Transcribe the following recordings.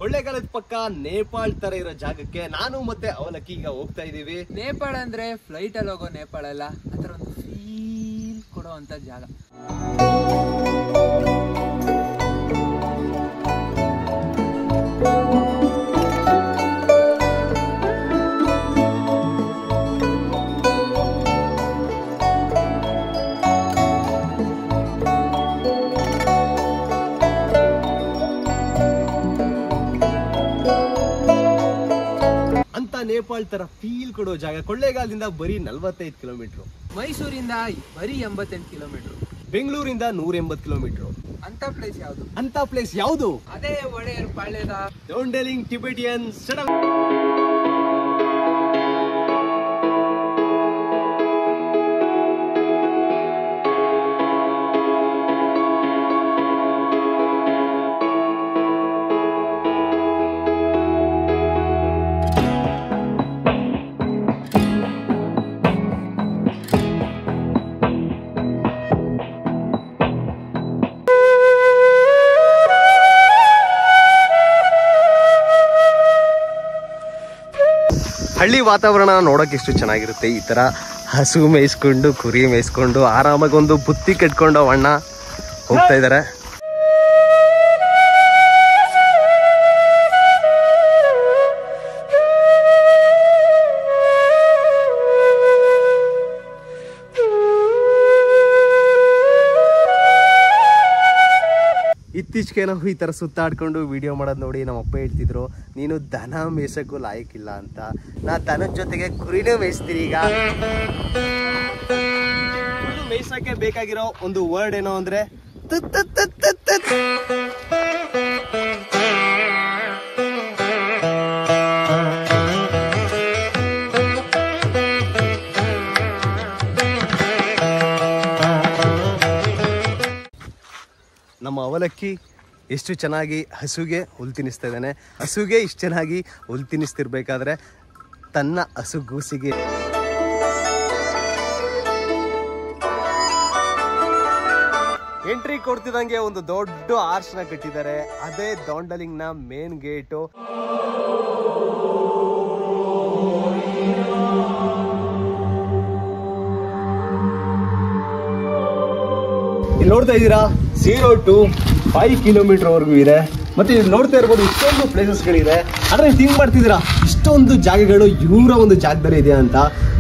ಕೊಳ್ಳೇಗಾಲದ ಪಕ್ಕ ನೇಪಾಳ ತರ ಇರೋ ಜಾಗಕ್ಕೆ ನಾನು ಮತ್ತೆ ಅವಲಕ್ಕಿ ಈಗ ಹೋಗ್ತಾ ಇದೀವಿ. ನೇಪಾಳ ಅಂದ್ರೆ ಫ್ಲೈಟ್ ಅಲ್ಲಿ ಹೋಗೋ ನೇಪಾಳ ಅಲ್ಲ, ಆತರ ಒಂದು ಫೀಲ್ ಕೊಡೋ ಅಂತ ಜಾಗ. ನೇಪಾಳ ತರ ಫೀಲ್ ಕೊಡೋ ಜಾಗ ಕೊಳ್ಳೇಗಾಲದಿಂದ ಬರೀ 45 ಕಿಲೋಮೀಟರ್, ಮೈಸೂರಿಂದ ಬರೀ 88 ಕಿಲೋಮೀಟರ್, ಬೆಂಗಳೂರಿಂದ 180 ಕಿಲೋಮೀಟರ್. ಅಂತ ಪ್ಲೇಸ್ ಯಾವುದು? ಅದೇ ಒಡೆಯರ್ ಪಾಳ್ಯದ ಡೌಂಡೆಲಿಂಗ್ ಟಿಬೆಟಿಯನ್ ಸಡನ್. ಹಳ್ಳಿ ವಾತಾವರಣ ನೋಡೋಕೆ ಎಷ್ಟು ಚೆನ್ನಾಗಿರುತ್ತೆ. ಈ ತರ ಹಸು ಮೇಯಿಸ್ಕೊಂಡು ಕುರಿ ಮೇಯಿಸ್ಕೊಂಡು ಆರಾಮಾಗಿ ಒಂದು ಬುತ್ತಿ ಕಟ್ಕೊಂಡು ಅಣ್ಣ ಹೋಗ್ತಾ ಇದಾರೆ. ಇತ್ತೀಚೆಗೆ ನಾವು ಈ ತರ ಸುತ್ತಾಡ್ಕೊಂಡು ವಿಡಿಯೋ ಮಾಡೋದು ನೋಡಿ ನಮ್ಮ ಅಪ್ಪ ಹೇಳ್ತಿದ್ರು, ನೀನು ದನ ಮೇಯ್ಸಕ್ಕೂ ಲಾಯಕ್ಕಿಲ್ಲ ಅಂತ. ನಾ ದನದ ಜೊತೆಗೆ ಕುರಿನೇ ಮೇಯಿಸ್ತೀನಿ. ಈಗ ಮೇಯ್ಸಕ್ಕೆ ಬೇಕಾಗಿರೋ ಒಂದು ವರ್ಡ್ ಏನೋ ಅಂದ್ರೆ ನಮ್ಮ ಅವಲಕ್ಕಿ ಎಷ್ಟು ಚೆನ್ನಾಗಿ ಹಸುಗೆ ಹುಲ್ ತಿನ್ನಿಸ್ತಾ ಇದ್ದಾನೆ. ಹಸುಗೆ ಇಷ್ಟು ಚೆನ್ನಾಗಿ ಹುಲ್ ತಿನ್ನಿಸ್ತಿರ್ಬೇಕಾದ್ರೆ ತನ್ನ ಹಸುಗೂಸಿಗೆ ಎಂಟ್ರಿ ಕೊಡ್ತಿದ್ದಂಗೆ ಒಂದು ದೊಡ್ಡ ಆರ್ಚ್ನ ಕಟ್ಟಿದ್ದಾರೆ. ಅದೇ ಡೌಂಡೆಲಿಂಗ್ ನ ಮೇನ್ ಗೇಟು. ಇಲ್ಲಿ ನೋಡ್ತಾ ಇದ್ದೀರಾ 0 to 5 ಕಿಲೋಮೀಟರ್ ವರೆಗೂ ಇದೆ. ಮತ್ತೆ ಇಲ್ಲಿ ನೋಡ್ತಾ ಇರ್ಬೋದು ಇಷ್ಟೊಂದು ಪ್ಲೇಸಸ್ಗಳಿದೆ. ಆದ್ರೆ ಥಿಂಕ್ ಮಾಡ್ತಿದ್ದೀರಾ ಇಷ್ಟೊಂದು ಜಾಗಗಳು ಇವರ ಒಂದು ಜಾಗದಲ್ಲಿ ಇದೆ ಅಂತ.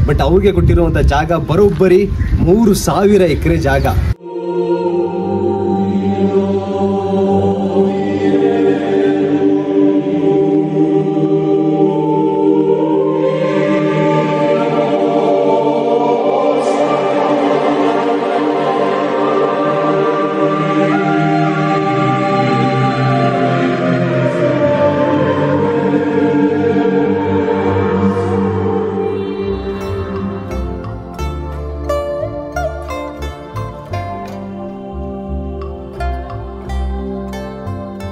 ಬಟ್ ಅವ್ರಿಗೆ ಕೊಟ್ಟಿರುವಂತ ಜಾಗ ಬರೋಬ್ಬರಿ 3000 ಎಕರೆ ಜಾಗ.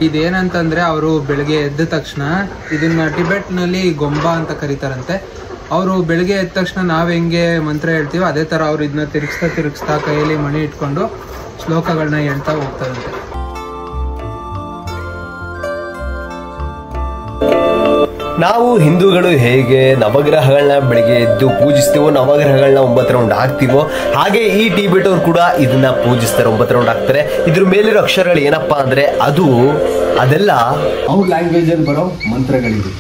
ಇದೇನಂತಂದ್ರೆ ಅವರು ಬೆಳಗ್ಗೆ ಎದ್ದ ತಕ್ಷಣ ಇದನ್ನ ಟಿಬೆಟ್ ನಲ್ಲಿ ಗೊಂಬಾ ಅಂತ ಕರೀತಾರಂತೆ. ಅವರು ಬೆಳಗ್ಗೆ ಎದ್ದ ತಕ್ಷಣ ನಾವ್ ಹೆಂಗೆ ಮಂತ್ರ ಹೇಳ್ತೀವೋ ಅದೇ ತರ ಅವ್ರು ಇದನ್ನ ತಿರುಗಿಸ್ತಾ ಕೈಯಲ್ಲಿ ಮಣಿ ಇಟ್ಕೊಂಡು ಶ್ಲೋಕಗಳನ್ನ ಹೇಳ್ತಾ ಹೋಗ್ತಾರಂತೆ. ನಾವು ಹಿಂದೂಗಳು ಹೇಗೆ ನವಗ್ರಹಗಳನ್ನ ಬೆಳಿಗ್ಗೆ ಎದ್ದು ಪೂಜಿಸ್ತೀವೋ, ನವಗ್ರಹಗಳನ್ನ 9 ರೌಂಡ್ ಹಾಕ್ತಿವೋ, ಹಾಗೆ ಈ ಟಿಬೆಟ್ ಅವ್ರು ಕೂಡ ಇದನ್ನ ಪೂಜಿಸ್ತಾರೆ, 9 ರೌಂಡ್ ಹಾಕ್ತಾರೆ. ಇದ್ರ ಮೇಲಿರೋ ಅಕ್ಷರಗಳು ಏನಪ್ಪಾ ಅಂದ್ರೆ ಅದೆಲ್ಲ ಅವ್ರ ಲ್ಯಾಂಗ್ವೇಜ್ ಅಲ್ಲಿ ಬರೋ ಮಂತ್ರಗಳಿವೆ.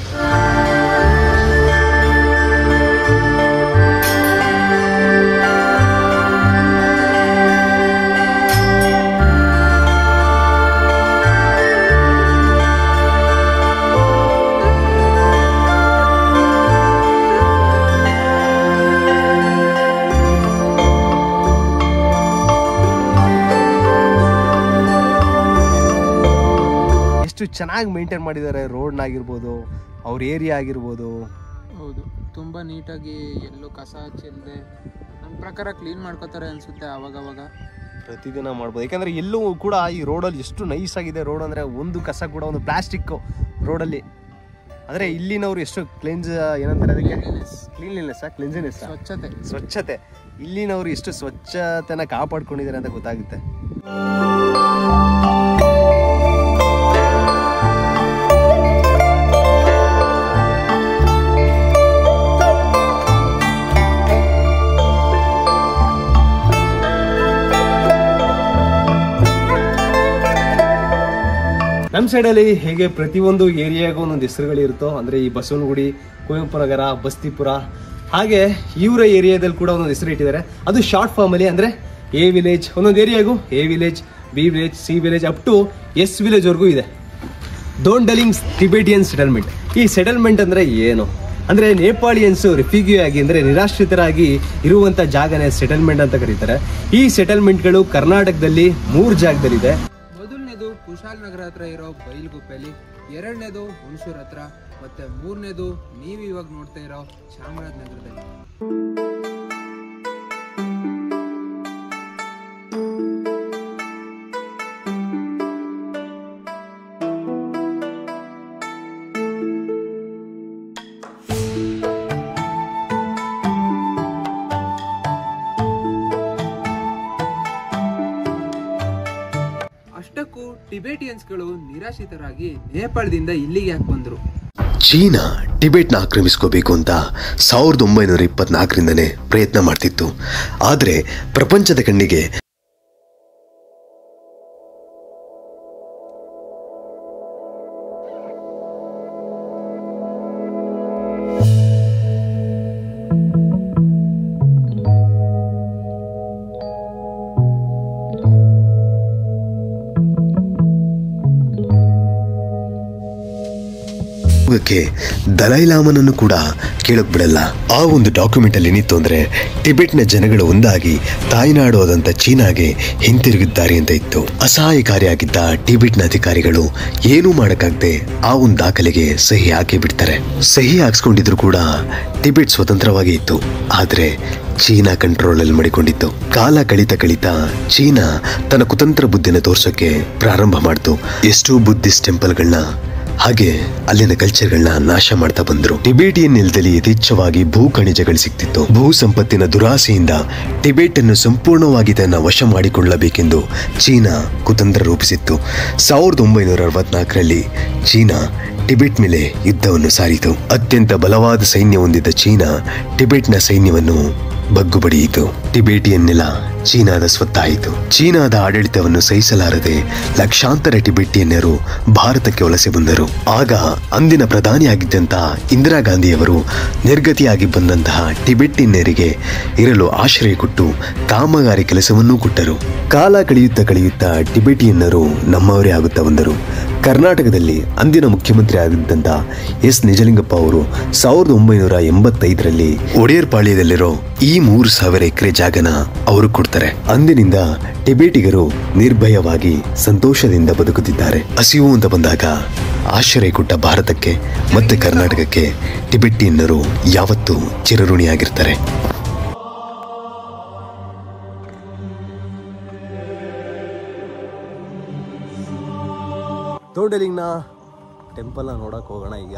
ಎಷ್ಟು ಚೆನ್ನಾಗಿ ಮೇಂಟೈನ್ ಮಾಡಿದ್ದಾರೆ. ರೋಡ್ನಾಗಿರ್ಬೋದು, ಅವ್ರ ಏರಿಯಾ ಆಗಿರ್ಬೋದು. ಹೌದು, ತುಂಬಾ ನೀಟಾಗಿ ಎಲ್ಲೂ ಕಸ ಚೆಲ್ಲದೆ ನನ್ನ ಪ್ರಕಾರ ಕ್ಲೀನ್ ಮಾಡ್ಕೋತಾರೆ ಅನ್ಸುತ್ತೆ. ಅವಾಗವಾಗ ಪ್ರತಿದಿನ ಮಾಡ್ಬೋದು. ಯಾಕಂದ್ರೆ ಎಲ್ಲೂ ಕೂಡ ಈ ರೋಡಲ್ಲಿ ಎಷ್ಟು ನೈಸ್ ಆಗಿದೆ ರೋಡ್ ಅಂದ್ರೆ, ಒಂದು ಕಸ ಕೂಡ ಒಂದು ಪ್ಲಾಸ್ಟಿಕ್ ರೋಡಲ್ಲಿ. ಆದರೆ ಇಲ್ಲಿನವರು ಎಷ್ಟು ಏನಂತಾರೆ ಅದಕ್ಕೆ, ಕ್ಲೀನ್ಲಿನೆಸ್, ಸ್ವಚ್ಛತೆ. ಇಲ್ಲಿನವರು ಎಷ್ಟು ಸ್ವಚ್ಛತೆನ ಕಾಪಾಡ್ಕೊಂಡಿದ್ದಾರೆ ಅಂತ ಗೊತ್ತಾಗುತ್ತೆ. ನಮ್ಮ ಸೈಡಲ್ಲಿ ಹೇಗೆ ಪ್ರತಿಯೊಂದು ಏರಿಯಾಗೂ ಒಂದೊಂದು ಹೆಸರುಗಳಿರುತ್ತೋ, ಅಂದರೆ ಈ ಬಸವನಗುಡಿ, ಕುವೆಂಪು ನಗರ, ಬಸ್ತಿಪುರ, ಹಾಗೆ ಇವರ ಏರಿಯಾದಲ್ಲಿ ಕೂಡ ಒಂದೊಂದು ಹೆಸರು ಇಟ್ಟಿದ್ದಾರೆ. ಅದು ಶಾರ್ಟ್ ಫಾರ್ಮಲ್ಲಿ, ಅಂದರೆ ಎ ವಿಲೇಜ್, ಒಂದೊಂದು ಏರಿಯಾಗೂ A village, B village, C village, up to S ವಿಲೇಜ್ವರೆಗೂ ಇದೆ. ಡೋಂಡಲಿಂಗ್ಸ್ ಟಿಬೆಟಿಯನ್ ಸೆಟಲ್ಮೆಂಟ್. ಈ ಸೆಟಲ್ಮೆಂಟ್ ಅಂದರೆ ಏನು ಅಂದರೆ ನೇಪಾಳಿಯನ್ಸು ರೆಫ್ಯೂಗಿ ಆಗಿ, ಅಂದರೆ ನಿರಾಶ್ರಿತರಾಗಿ ಇರುವಂಥ ಜಾಗನೇ ಸೆಟಲ್ಮೆಂಟ್ ಅಂತ ಕರೀತಾರೆ. ಈ ಸೆಟಲ್ಮೆಂಟ್ಗಳು ಕರ್ನಾಟಕದಲ್ಲಿ 3 ಜಾಗದಲ್ಲಿದೆ. ಮೊದಲನೇದು ಕುಶಾಲ್ ನಗರ ಹತ್ರ ಇರೋ ಬೈಲ್ಗುಪ್ಪೆಲಿ, ಎರಡನೇದು ಹುಣಸೂರ್ ಹತ್ರ, ಮತ್ತೆ ಮೂರನೇದು ನೀವು ಇವಾಗ ನೋಡ್ತಾ ಇರೋ ಚಾಮರಾಜನಗರದಲ್ಲಿ. ಅಷ್ಟಕ್ಕೂ ಟಿಬೆಟಿಯನ್ಸ್ಗಳು ನಿರಾಶ್ರಿತರಾಗಿ ನೇಪಾಳದಿಂದ ಇಲ್ಲಿಗೆ ಯಾಕೆ ಬಂದರು? ಚೀನಾ ಟಿಬೆಟ್ನ ಆಕ್ರಮಿಸ್ಕೋಬೇಕು ಅಂತ 1924ರಿಂದನೇ ಪ್ರಯತ್ನ ಮಾಡ್ತಿತ್ತು. ಆದರೆ ಪ್ರಪಂಚದ ಕಣ್ಣಿಗೆ ದಲೈಲಾಮನನ್ನು ಕೂಡ ಕೇಳಕ್ ಬಿಡಲ್ಲ. ಆ ಒಂದು ಡಾಕ್ಯುಮೆಂಟ್ ಅಲ್ಲಿ ಏನಿತ್ತು ಅಂದ್ರೆ ಟಿಬೆಟ್ನ ಜನಗಳು ಒಂದಾಗಿ ತಾಯ್ನಾಡೋದಂತ ಚೀನಾಗೆ ಹಿಂತಿರುಗಿದ್ದಾರೆ ಅಂತ ಇತ್ತು. ಅಸಹಾಯಕಾರಿಯಾಗಿದ್ದ ಟಿಬೆಟ್ನ ಅಧಿಕಾರಿಗಳು ಏನೂ ಮಾಡಕ್ಕಾಗದೆ ಆ ಒಂದು ದಾಖಲೆಗೆ ಸಹಿ ಹಾಕಿ ಬಿಡ್ತಾರೆ. ಸಹಿ ಹಾಕ್ಸ್ಕೊಂಡಿದ್ರು ಕೂಡ ಟಿಬೆಟ್ ಸ್ವತಂತ್ರವಾಗಿ ಇತ್ತು. ಆದ್ರೆ ಚೀನಾ ಕಂಟ್ರೋಲ್ ಅಲ್ಲಿ ಮಾಡಿಕೊಂಡಿತ್ತು. ಕಾಲ ಕಳಿತಾ ಚೀನಾ ತನ್ನ ಕುತಂತ್ರ ಬುದ್ಧಿನ ತೋರ್ಸೋಕೆ ಪ್ರಾರಂಭ ಮಾಡ್ತು. ಎಷ್ಟೋ ಬುದ್ಧಿಸ್ಟ್ ಟೆಂಪಲ್ಗಳನ್ನ ಹಾಗೆ ಅಲ್ಲಿನ ಕಲ್ಚರ್ಗಳನ್ನ ನಾಶ ಮಾಡ್ತಾ ಬಂದ್ರು. ಟಿಬೆಟಿಯನ್ ನೆಲದಲ್ಲಿ ಯಥೇಚ್ಛವಾಗಿ ಭೂ ಖನಿಜಗಳು ಸಿಗ್ತಿತ್ತು. ಭೂ ಸಂಪತ್ತಿನ ದುರಾಸೆಯಿಂದ ಟಿಬೆಟ್ ಅನ್ನು ಸಂಪೂರ್ಣವಾಗಿ ತನ್ನ ವಶ ಮಾಡಿಕೊಳ್ಳಬೇಕೆಂದು ಚೀನಾ ಕುತಂತ್ರ ರೂಪಿಸಿತ್ತು. 1964ರಲ್ಲಿ ಚೀನಾ ಟಿಬೆಟ್ ಮೇಲೆ ಯುದ್ಧವನ್ನು ಸಾರಿತು. ಅತ್ಯಂತ ಬಲವಾದ ಸೈನ್ಯ ಹೊಂದಿದ್ದ ಚೀನಾ ಟಿಬೆಟ್ನ ಸೈನ್ಯವನ್ನು ಬಗ್ಗುಬಡಿಯಿತು. ಟಿಬೆಟಿಯನ್ ನೆಲ ಚೀನಾದ ಸ್ವತ್ತಾಯಿತು. ಚೀನಾದ ಆಡಳಿತವನ್ನು ಸಹಿಸಲಾರದೆ ಲಕ್ಷಾಂತರ ಟಿಬೆಟಿಯನ್ನರು ಭಾರತಕ್ಕೆ ವಲಸೆ ಬಂದರು. ಆಗ ಅಂದಿನ ಪ್ರಧಾನಿಯಾಗಿದ್ದಂತಹ ಇಂದಿರಾ ಗಾಂಧಿಯವರು ನಿರ್ಗತಿಯಾಗಿ ಬಂದಂತಹ ಟಿಬೆಟಿಯನ್ನರಿಗೆ ಇರಲು ಆಶ್ರಯ ಕೊಟ್ಟು ಕಾಮಗಾರಿ ಕೆಲಸವನ್ನೂ ಕೊಟ್ಟರು. ಕಾಲ ಕಳೆಯುತ್ತಾ ಟಿಬೆಟಿಯನ್ನರು ನಮ್ಮವರೇ ಆಗುತ್ತಾ ಬಂದರು. ಕರ್ನಾಟಕದಲ್ಲಿ ಅಂದಿನ ಮುಖ್ಯಮಂತ್ರಿ ಆಗಿದ್ದಂತ ಎಸ್ ನಿಜಲಿಂಗಪ್ಪ ಅವರು 1985ರಲ್ಲಿ ಒಡೆಯರ್ ಪಾಳ್ಯದಲ್ಲಿರೋ ಈ 3000 ಎಕರೆ ಜಾಗನ ಅವರು ಕೊಡ್ತಾರೆ. ಅಂದಿನಿಂದ ಟಿಬೆಟಿಗರು ನಿರ್ಭಯವಾಗಿ ಸಂತೋಷದಿಂದ ಬದುಕುತ್ತಿದ್ದಾರೆ. ಹಸಿವು ಅಂತ ಬಂದಾಗ ಆಶ್ರಯ ಕೊಟ್ಟ ಭಾರತಕ್ಕೆ ಮತ್ತೆ ಕರ್ನಾಟಕಕ್ಕೆ ಟಿಬೆಟಿಯನ್ನರು ಯಾವತ್ತೂ ಚಿರಋಣಿಯಾಗಿರ್ತಾರೆ. ಡೋಂಡಲಿಂಗ್ನ ಟೆಂಪಲ್ನ ನೋಡಕ್ಕೆ ಹೋಗೋಣ ಈಗ.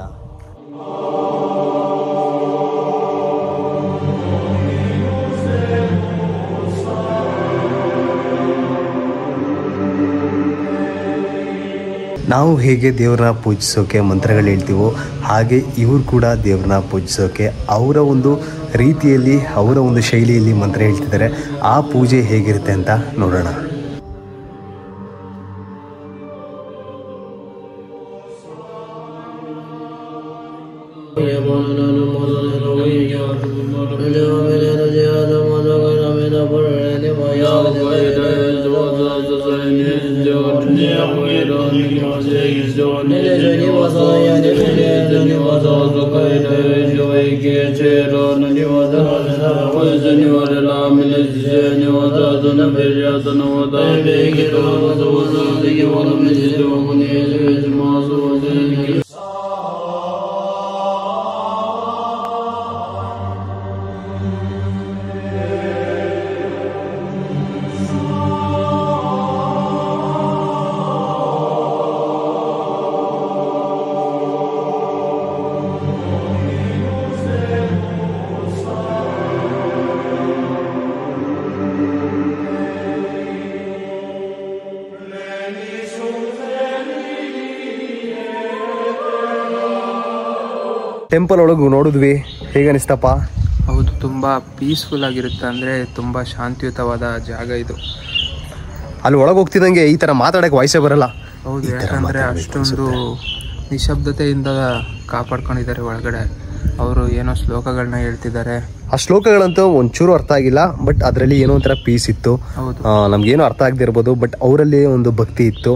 ನಾವು ಹೇಗೆ ದೇವ್ರನ್ನ ಪೂಜಿಸೋಕೆ ಮಂತ್ರಗಳು ಹೇಳ್ತೀವೋ ಹಾಗೆ ಇವರು ಕೂಡ ದೇವ್ರನ್ನ ಪೂಜಿಸೋಕೆ ಅವರ ಒಂದು ರೀತಿಯಲ್ಲಿ, ಅವರ ಒಂದು ಶೈಲಿಯಲ್ಲಿ ಮಂತ್ರ ಹೇಳ್ತಿದ್ದಾರೆ. ಆ ಪೂಜೆ ಹೇಗಿರುತ್ತೆ ಅಂತ ನೋಡೋಣ. ಟೆಂಪಲ್ ಒಳಗೆ ನೋಡಿದ್ವಿ, ಹೇಗೆ ಅನಿಸ್ತಪ್ಪ? ಹೌದು, ತುಂಬ ಪೀಸ್ಫುಲ್ ಆಗಿರುತ್ತೆ. ಅಂದರೆ ತುಂಬ ಶಾಂತಿಯುತವಾದ ಜಾಗ ಇದು. ಅಲ್ಲಿ ಒಳಗೆ ಹೋಗ್ತಿದ್ದಂಗೆ ಈ ಥರ ಮಾತಾಡೋಕ್ಕೆ ವಾಯ್ಸೇ ಬರಲ್ಲ. ಹೌದು, ಈ ತರ ಯಾಕಂದ್ರೆ ಮಾತಾಡ್ಬೇಕು ಅಷ್ಟೊಂದು ನಿಶಬ್ದತೆಯಿಂದ ಕಾಪಾಡ್ಕೊಂಡಿದ್ದಾರೆ ಒಳಗಡೆ. ಅವರು ಏನೋ ಶ್ಲೋಕಗಳನ್ನ ಹೇಳ್ತಿದ್ದಾರೆ. ಆ ಶ್ಲೋಕಗಳಂತೂ ಒಂಚೂರು ಅರ್ಥ ಆಗಿಲ್ಲ, ಬಟ್ ಅದರಲ್ಲಿ ಏನೋ ಒಂಥರ ಪೀಸ್ ಇತ್ತು. ಹೌದು, ನಮ್ಗೇನು ಅರ್ಥ ಆಗದಿರ್ಬೋದು, ಬಟ್ ಅವರಲ್ಲಿ ಒಂದು ಭಕ್ತಿ ಇತ್ತು.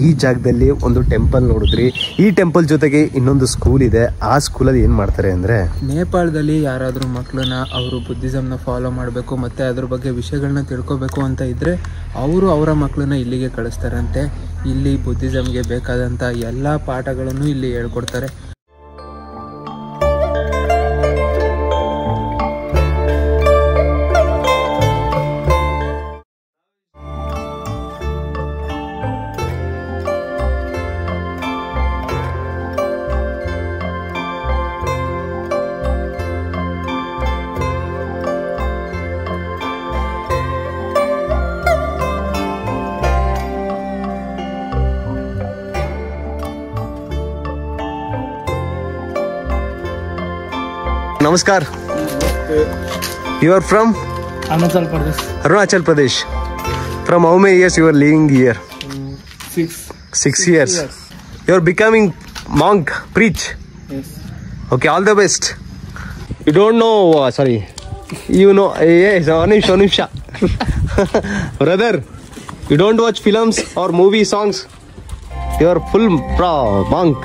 ಈ ಜಾಗದಲ್ಲಿ ಒಂದು ಟೆಂಪಲ್ ನೋಡಿದ್ರಿ. ಈ ಟೆಂಪಲ್ ಜೊತೆಗೆ ಇನ್ನೊಂದು ಸ್ಕೂಲ್ ಇದೆ. ಆ ಸ್ಕೂಲಲ್ಲಿ ಏನು ಮಾಡ್ತಾರೆ ಅಂದರೆ, ನೇಪಾಳದಲ್ಲಿ ಯಾರಾದರೂ ಮಕ್ಕಳನ್ನ ಅವರು ಬುದ್ಧಿಸಮ್ನ ಫಾಲೋ ಮಾಡಬೇಕು ಮತ್ತು ಅದ್ರ ಬಗ್ಗೆ ವಿಷಯಗಳನ್ನ ತಿಳ್ಕೊಬೇಕು ಅಂತ ಇದ್ದರೆ ಅವರು ಅವರ ಮಕ್ಕಳನ್ನ ಇಲ್ಲಿಗೆ ಕಳಿಸ್ತಾರಂತೆ. ಇಲ್ಲಿ ಬುದ್ಧಿಸಮ್ಗೆ ಬೇಕಾದಂಥ ಎಲ್ಲ ಪಾಠಗಳನ್ನು ಇಲ್ಲಿ ಹೇಳ್ಕೊಡ್ತಾರೆ. ನಮಸ್ಕಾರ. You are from Arunachal Pradesh. From how many years you are living here? 6 years. You are becoming monk, preach. Yes. Okay, all the best. You don't know, sorry. You know, yes, Anusha. Brother, you don't watch films or movie songs. You are full monk.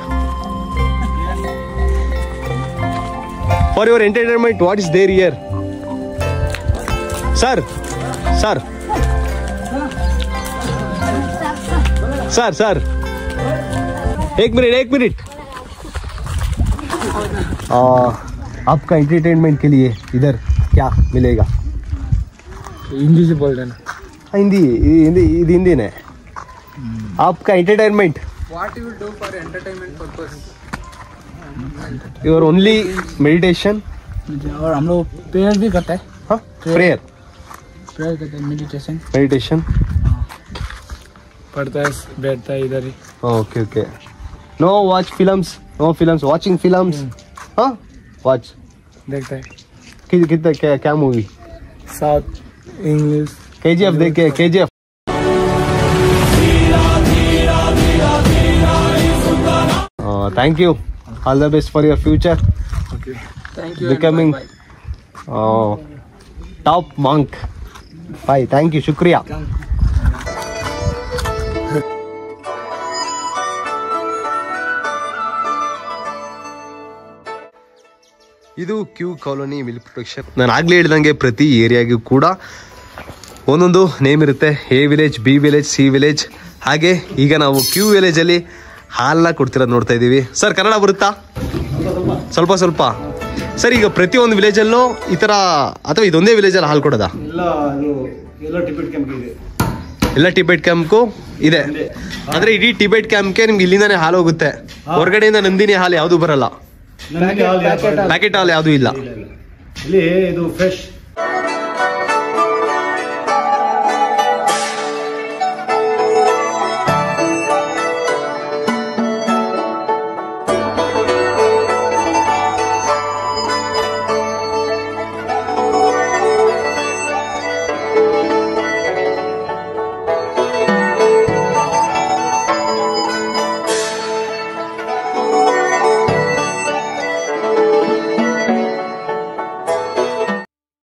For your entertainment, what is there here? Sir. एक minute. आपका entertainment के लिए इधर क्या मिलेगा? हिंदी से बोल देना. हिंदी ने. आपका entertainment. What you will do for entertainment purpose? Your only meditation. और हम लोग प्रेयर भी करते हैं. हाँ, प्रेयर करते हैं, मेडिटेशन. पढ़ता है, बैठता है इधर ही. Okay. No watch films. Watching films. हाँ, वॉच. देखता है. कितना क्या मूवी? South, English. KGF देखे? KGF. Thank you. All the best for your future. Okay. Thank you. Becoming top monk. Bye. Thank you. Shukriya. ಇದು ಕ್ಯೂ ಕಾಲೋನಿ ಮಿಲ್ಕ್ ಪ್ರೊಡಕ್ಷನ್. ನಾನು ಆಗ್ಲೇ ಹೇಳಿದಂಗೆ ಪ್ರತಿ ಏರಿಯಾಗೂ ಕೂಡ ಒಂದೊಂದು ನೇಮ್ ಇರುತ್ತೆ. A village, B village, C village. ಹಾಗೆ ಈಗ ನಾವು ಕ್ಯೂ ವಿಲೇಜಲ್ಲಿ ಹಾಲನ್ನ ಕೊಡ್ತಿರೋದು ನೋಡ್ತಾ ಇದ್ದೀವಿ. ಸರ್, ಕನ್ನಡ ಬರುತ್ತಾ? ಸ್ವಲ್ಪ ಸರ್. ಈಗ ಪ್ರತಿಯೊಂದು ವಿಲೇಜಲ್ಲೂ ಈ ಥರ, ಅಥವಾ ಇದೊಂದೇ ವಿಲೇಜಲ್ಲಿ ಹಾಲು ಕೊಡೋದಾ? ಎಲ್ಲ ಟಿಬೆಟ್ ಕ್ಯಾಂಪ್ಗೂ ಇದೆ. ಅಂದರೆ ಇಡೀ ಟಿಬೆಟ್ ಕ್ಯಾಂಪ್ಗೆ ನಿಮ್ಗೆ ಇಲ್ಲಿಂದಾನೇ ಹಾಲು ಹೋಗುತ್ತೆ. ಹೊರಗಡೆಯಿಂದ ನಂದಿನಿ ಹಾಲು ಯಾವುದು ಬರಲ್ಲ. ಪ್ಯಾಕೆಟ್ ಹಾಲು ಯಾವುದೂ ಇಲ್ಲ ಇಲ್ಲಿ ಇದು ಫ್ರೆಶ್